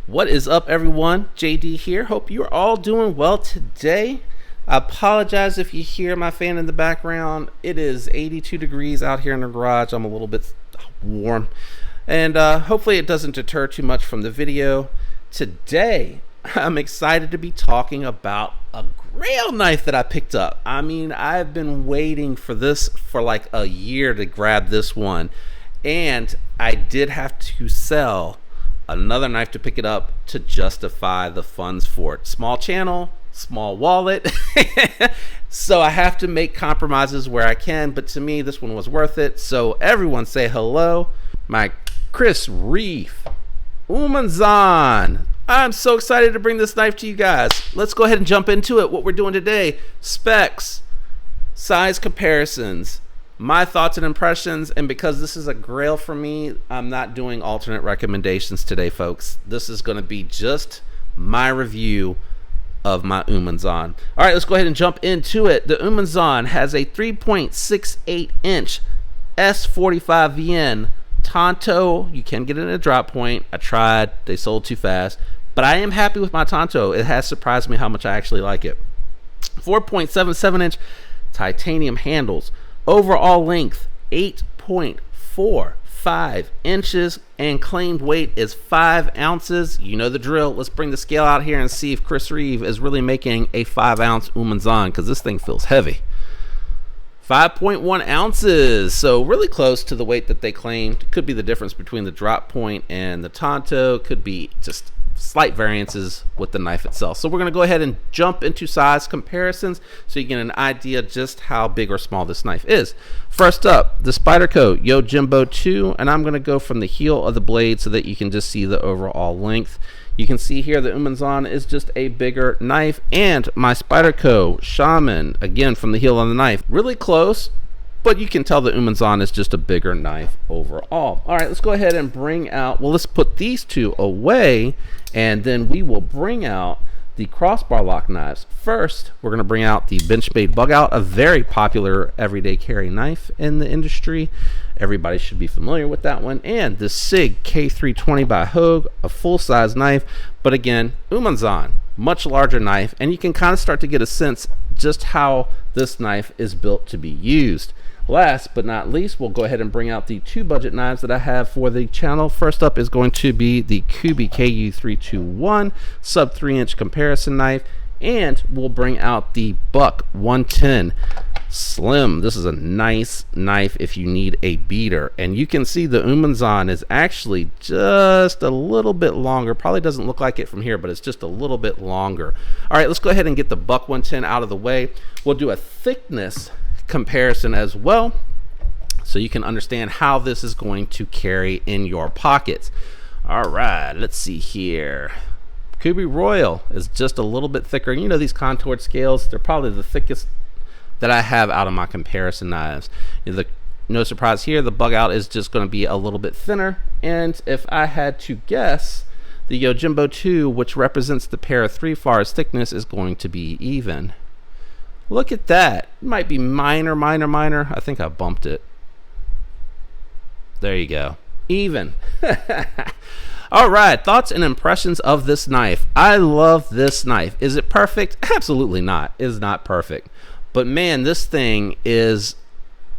What is up, everyone? JD here. Hope you're all doing well today. I apologize if you hear my fan in the background. It is 82 degrees out here in the garage. I'm a little bit warm, and hopefully it doesn't deter too much from the video. Today, I'm excited to be talking about a grail knife that I picked up. I mean, I've been waiting for this for like a year to grab this one, and I did have to sell another knife to pick it up to justify the funds for it. Small channel, small wallet. So I have to make compromises where I can, but to me this one was worth it. So everyone say hello, my Reeve Umnumzaan. I'm so excited to bring this knife to you guys. Let's go ahead and jump into it. What we're doing today: specs, size comparisons, my thoughts and impressions. And because this is a grail for me, I'm not doing alternate recommendations today, folks. This is going to be just my review of my Umnumzaan. All right, let's go ahead and jump into it. The Umnumzaan has a 3.68 inch S45VN Tonto. You can get it in a drop point. I tried, they sold too fast, but I am happy with my Tonto. It has surprised me how much I actually like it. 4.77 inch titanium handles. Overall length 8.45 inches, and claimed weight is 5 ounces. You know the drill. Let's bring the scale out here and see if Reeve is really making a 5-ounce Umnumzaan, because this thing feels heavy. 5.1 ounces, so really close to the weight that they claimed. Could be the difference between the drop point and the Tonto. Could be just slight variances with the knife itself. So we're going to go ahead and jump into size comparisons so you get an idea just how big or small this knife is. First up, the Spyderco Yojimbo 2, and I'm going to go from the heel of the blade so that you can just see the overall length. You can see here the Umnumzaan is just a bigger knife, and my Spyderco Shaman, again from the heel of the knife, really close, but you can tell the Umnumzaan is just a bigger knife overall. All right, let's go ahead and bring out, well, let's put these two away, and then we will bring out the crossbar lock knives. First, we're going to bring out the Benchmade Bug Out, a very popular everyday carry knife in the industry. Everybody should be familiar with that one. And the SIG K320 by Hogue, a full-size knife, but again, Umnumzaan, much larger knife, and you can kind of start to get a sense just how this knife is built to be used. Last but not least, we'll go ahead and bring out the two budget knives that I have for the channel. First up is going to be the Kubi KU321 sub 3-inch comparison knife, and we'll bring out the Buck 110 Slim. This is a nice knife if you need a beater, and you can see the Umnumzaan is actually just a little bit longer. Probably doesn't look like it from here, but it's just a little bit longer. All right, let's go ahead and get the Buck 110 out of the way. We'll do a thickness comparison as well, so you can understand how this is going to carry in your pockets. All right, let's see here. Kubi Royal is just a little bit thicker. You know, these contoured scales, they're probably the thickest that I have out of my comparison knives. No surprise here, the Bug Out is just going to be a little bit thinner. And if I had to guess, the Yojimbo 2, which represents the pair of 3 FAR's thickness, is going to be even. Look at that. It might be minor. I think I bumped it. There you go. Even. All right, thoughts and impressions of this knife. I love this knife. Is it perfect? Absolutely not. It is not perfect. But man, this thing is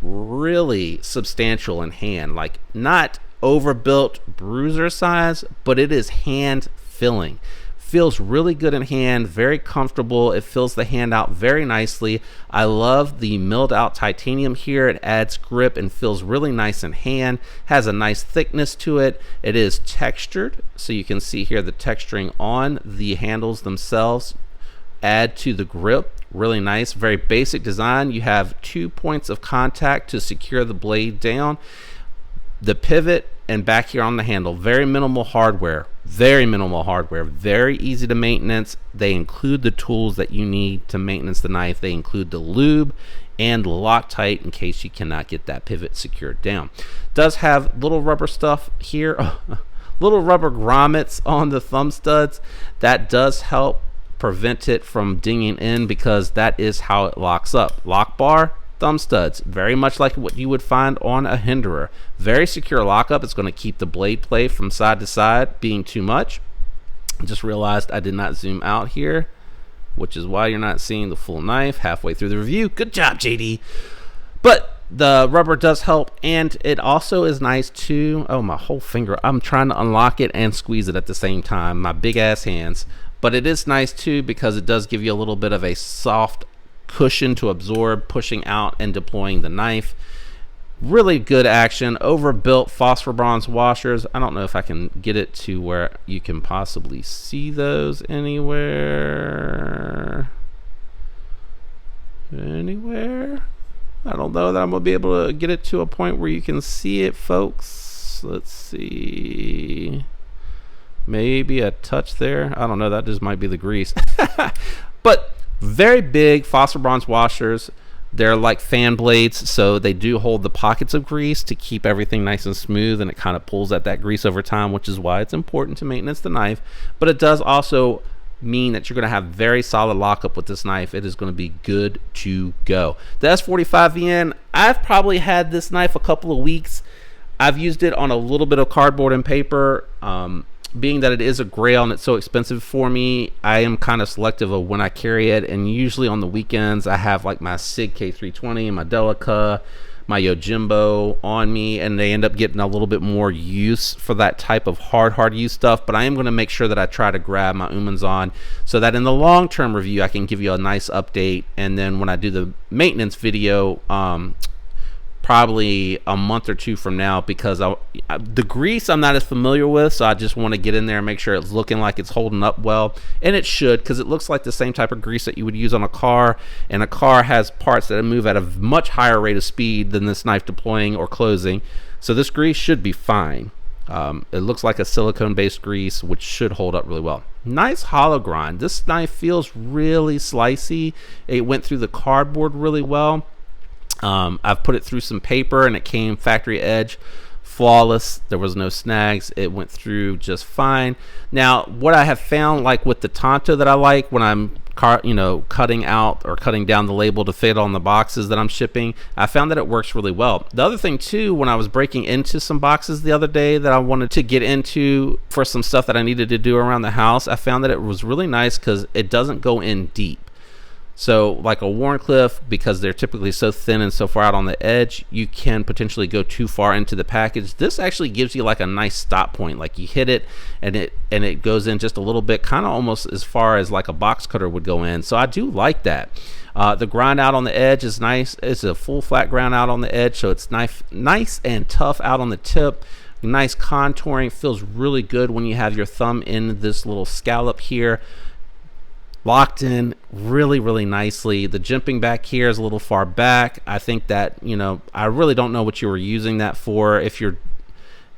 really substantial in hand. Like, not overbuilt bruiser size, but it is hand filling. Feels really good in hand, very comfortable. It fills the hand out very nicely. I love the milled out titanium here. It adds grip and feels really nice in hand. Has a nice thickness to it. It is textured, so you can see here the texturing on the handles themselves add to the grip. Really nice, very basic design. You have 2 points of contact to secure the blade down. The pivot and back here on the handle, very minimal hardware, very easy to maintenance. They include the tools that you need to maintenance the knife. They include the lube and Loctite in case you cannot get that pivot secured down. Does have little rubber stuff here, little rubber grommets on the thumb studs. That does help prevent it from dinging in, because that is how it locks up. Lock bar, thumb studs, very much like what you would find on a Hinderer. Very secure lockup. It's going to keep the blade play from side to side being too much. Just realized I did not zoom out here, which is why you're not seeing the full knife halfway through the review. Good job, JD. But the rubber does help, and it also is nice too. Oh, my whole finger. I'm trying to unlock it and squeeze it at the same time. My big ass hands. But it is nice too because it does give you a little bit of a soft cushion to absorb pushing out and deploying the knife. Really good action. Overbuilt phosphor bronze washers. I don't know if I can get it to where you can possibly see those anywhere. I don't know that I'm going to be able to get it to a point where you can see it, folks. Let's see. Maybe a touch there. I don't know. That just might be the grease. But very big phosphor bronze washers. They're like fan blades, so they do hold the pockets of grease to keep everything nice and smooth, and it kind of pulls at that grease over time, which is why it's important to maintenance the knife. But it does also mean that you're going to have very solid lockup with this knife. It is going to be good to go. The S45VN, I've probably had this knife a couple of weeks. I've used it on a little bit of cardboard and paper. Being that it is a grail and it's so expensive for me, I am kind of selective of when I carry it, and usually on the weekends I have like my SIG K320 and my Delica, my Yojimbo on me, and they end up getting a little bit more use for that type of hard use stuff. But I am going to make sure that I try to grab my Umnumzaan so that in the long-term review I can give you a nice update, and then when I do the maintenance video, probably a month or two from now, because the grease I'm not as familiar with, so I just want to get in there and make sure it's looking like it's holding up well, and it should, because it looks like the same type of grease that you would use on a car, and a car has parts that move at a much higher rate of speed than this knife deploying or closing, so this grease should be fine. It looks like a silicone based grease, which should hold up really well. Nice hollow grind. This knife feels really slicey. It went through the cardboard really well. I've put it through some paper and it came factory edge, flawless. There was no snags. It went through just fine. Now, what I have found, like with the Tonto that I like, when I'm cutting out or cutting down the label to fit on the boxes that I'm shipping, I found that it works really well. The other thing too, when I was breaking into some boxes the other day that I wanted to get into for some stuff that I needed to do around the house, I found that it was really nice because it doesn't go in deep. So like a Warncliffe, because they're typically so thin and so far out on the edge, you can potentially go too far into the package. This actually gives you like a nice stop point, like you hit it and it goes in just a little bit, kind of almost as far as like a box cutter would go in. So I do like that. The grind out on the edge is nice. It's a full flat grind out on the edge, so it's nice and tough out on the tip. Nice contouring, feels really good when you have your thumb in this little scallop here. Locked in really nicely. The jimping back here is a little far back. I think that, I really don't know what you were using that for. If you're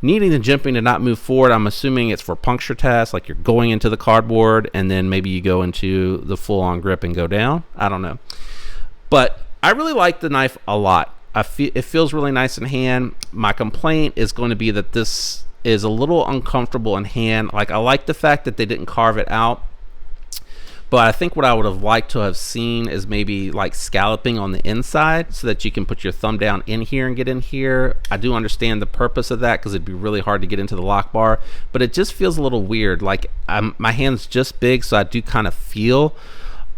needing the jimping to not move forward, I'm assuming it's for puncture tests, like you're going into the cardboard and then maybe you go into the full-on grip and go down. I don't know. But I really like the knife a lot. It feels really nice in hand. My complaint is going to be that this is a little uncomfortable in hand. Like, I like the fact that they didn't carve it out, but I think what I would have liked to have seen is maybe like scalloping on the inside so that you can put your thumb down in here and get in here. I do understand the purpose of that because it'd be really hard to get into the lock bar, but it just feels a little weird. Like, my hand's just big, so I do kind of feel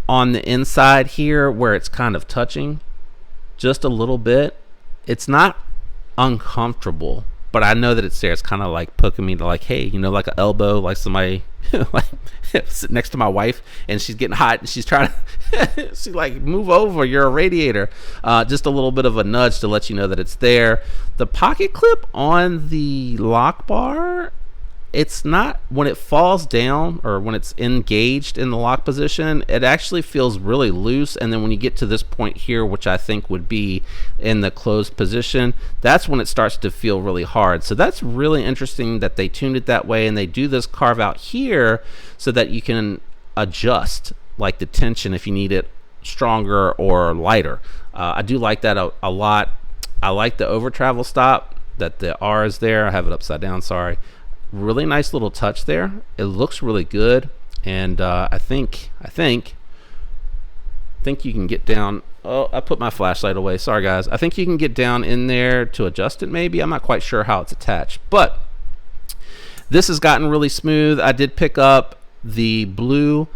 on the inside here where it's kind of touching just a little bit. It's not uncomfortable, but I know that it's there. It's kind of like poking me to, like, hey, like an elbow, like somebody like sitting next to my wife and she's getting hot and she's trying to she's like, move over, you're a radiator. Just a little bit of a nudge to let you know that it's there. The pocket clip on the lock bar, it's not, when it falls down or when it's engaged in the lock position, it actually feels really loose, and then when you get to this point here, which I think would be in the closed position, that's when it starts to feel really hard. So that's really interesting that they tuned it that way, and they do this carve out here so that you can adjust like the tension if you need it stronger or lighter. I do like that a lot. I like the over travel stop, that the R is there. I have it upside down, sorry. Really nice little touch there. It looks really good, and I think you can get down. Oh, I put my flashlight away, sorry guys. I think you can get down in there to adjust it maybe. I'm not quite sure how it's attached, but this has gotten really smooth. I did pick up the blue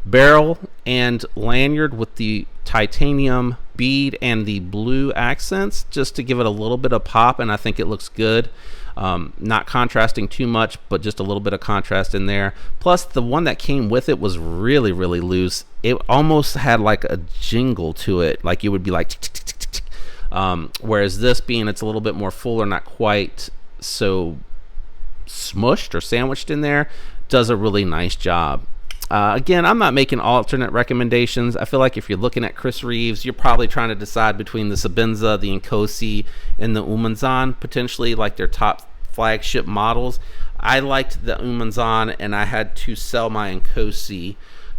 barrel and lanyard with the titanium bead and the blue accents just to give it a little bit of pop, and I think it looks good. Not contrasting too much, but just a little bit of contrast in there. Plus, the one that came with it was really, really loose. It almost had like a jingle to it, like you would be like tick, tick, tick, tick, tick. Whereas this, being it's a little bit more fuller, not quite so smushed or sandwiched in there, does a really nice job. Again, I'm not making alternate recommendations. I feel like if you're looking at Chris Reeves, you're probably trying to decide between the Sebenza, the Nkosi, and the Umnumzaan, potentially like their top flagship models. I liked the Umnumzaan, and I had to sell my Nkosi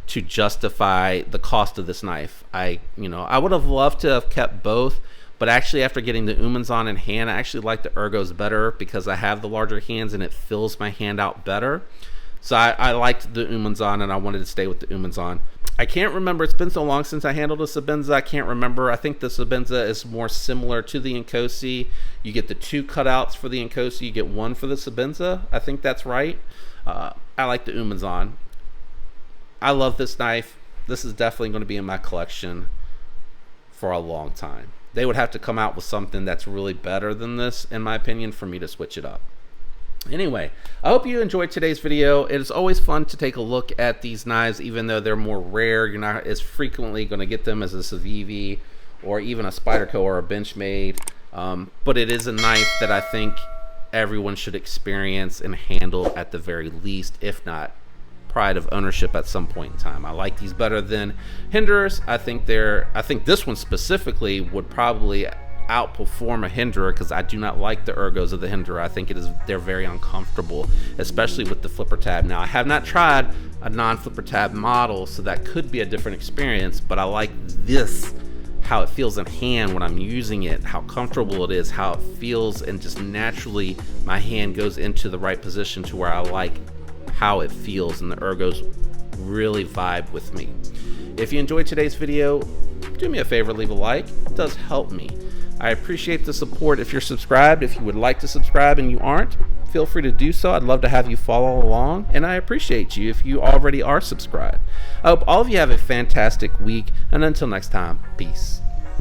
to justify the cost of this knife. I would have loved to have kept both, but actually after getting the Umnumzaan in hand, I actually like the ergos better because I have the larger hands and it fills my hand out better. So I liked the Umnumzaan, and I wanted to stay with the Umnumzaan. I can't remember. It's been so long since I handled a Sebenza. I can't remember. I think the Sebenza is more similar to the Nkosi. You get the 2 cutouts for the Nkosi. You get 1 for the Sebenza. I think that's right. I like the Umnumzaan. I love this knife. This is definitely going to be in my collection for a long time. They would have to come out with something that's really better than this, in my opinion, for me to switch it up. Anyway, I hope you enjoyed today's video. It is always fun to take a look at these knives, even though they're more rare. You're not as frequently going to get them as a Civivi or even a Spyderco or a Benchmade. But it is a knife that I think everyone should experience and handle at the very least, if not pride of ownership at some point in time. I like these better than Hinderers. I think this one specifically would probably outperform a Hinderer because I do not like the ergos of the Hinderer. I think they're very uncomfortable, especially with the flipper tab. Now, I have not tried a non-flipper tab model, so that could be a different experience, but I like this, how it feels in hand when I'm using it, how comfortable it is, how it feels, and just naturally my hand goes into the right position to where I like how it feels, and the ergos really vibe with me. If you enjoyed today's video, do me a favor, leave a like. It does help me. I appreciate the support. If you're subscribed, if you would like to subscribe and you aren't, feel free to do so. I'd love to have you follow along, and I appreciate you if you already are subscribed. I hope all of you have a fantastic week, and until next time, peace.